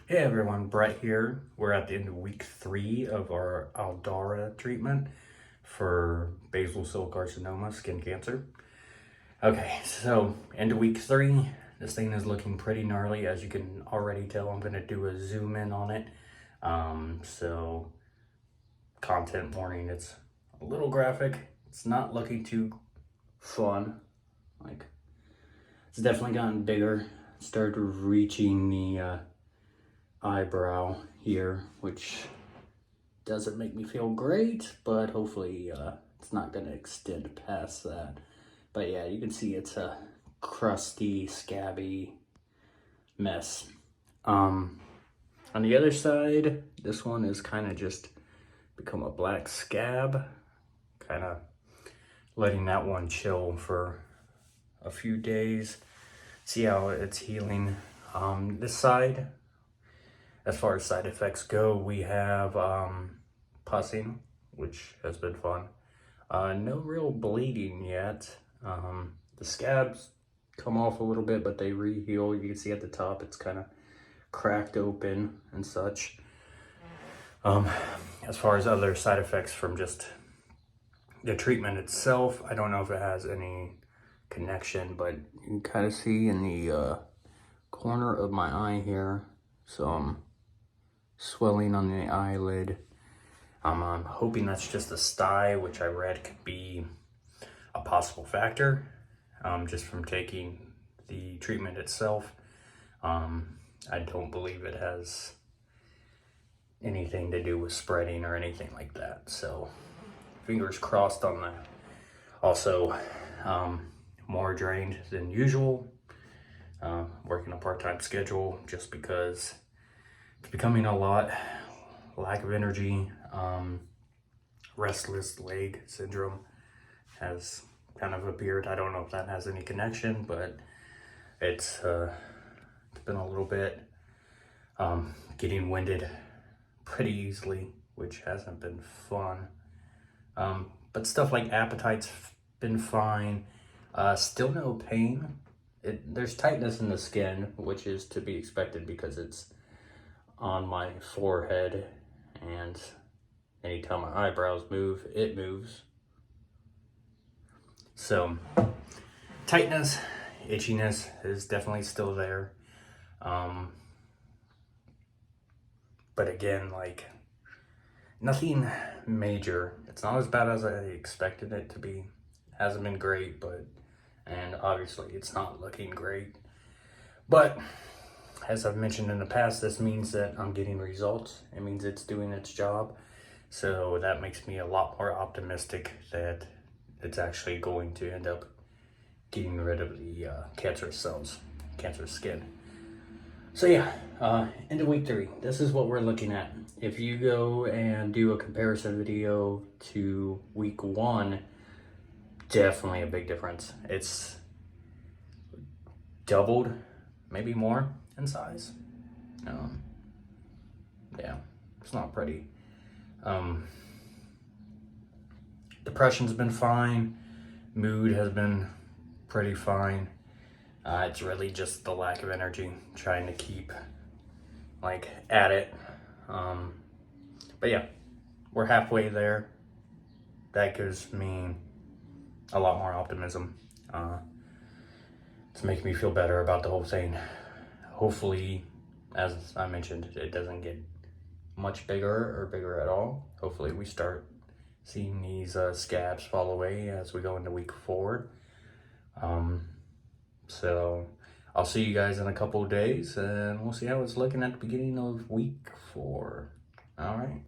Hey everyone, Brett here. We're at the end of week 3 of our Aldara treatment for basal cell carcinoma, skin cancer. Okay, so end of week 3. This thing is looking pretty gnarly. As you can already tell, I'm going to do a zoom in on it. So content warning, it's a little graphic. It's not looking too fun. It's definitely gotten bigger. Started reaching the eyebrow here, which doesn't make me feel great, but hopefully it's not going to extend past that. But yeah, you can see it's a crusty, scabby mess. On the other side, this one is kind of just become a black scab, kind of letting that one chill for a few days, see how it's healing. This side, as far as side effects go, we have pussing, which has been fun. No real bleeding yet. The scabs come off a little bit, but they re-heal. You can see at the top it's kind of cracked open and such. As far as other side effects from just the treatment itself, I don't know if it has any connection, but you can kind of see in the corner of my eye here some swelling on the eyelid. I'm hoping that's just a sty, which I read could be a possible factor, just from taking the treatment itself. I don't believe it has anything to do with spreading or anything like that, so fingers crossed on that. Also, more drained than usual. Working a part-time schedule just because it's becoming a lot. Lack of energy, restless leg syndrome has kind of appeared. I don't know if that has any connection, but it's been a little bit. Getting winded pretty easily, which hasn't been fun. But stuff like appetite's been fine. Still no pain. There's tightness in the skin, which is to be expected because it's on my forehead, and anytime my eyebrows move, it moves. So tightness, itchiness is definitely still there. But again, like, nothing major. It's not as bad as I expected it to be. Hasn't been great, and obviously it's not looking great. But as I've mentioned in the past, this means that I'm getting results. It means it's doing its job. So that makes me a lot more optimistic that it's actually going to end up getting rid of the cancerous cells, cancerous skin. So yeah, into week 3, this is what we're looking at. If you go and do a comparison video to week 1, definitely a big difference. It's doubled, maybe more in size. Yeah, it's not pretty. Depression's been fine. Mood has been pretty fine. It's really just the lack of energy, trying to keep at it. But yeah, we're halfway there. That gives me a lot more optimism. It's making me feel better about the whole thing. Hopefully, as I mentioned, it doesn't get much bigger or bigger at all. Hopefully we start seeing these scabs fall away as we go into week 4. So I'll see you guys in a couple of days, and we'll see how it's looking at the beginning of week 4. All right.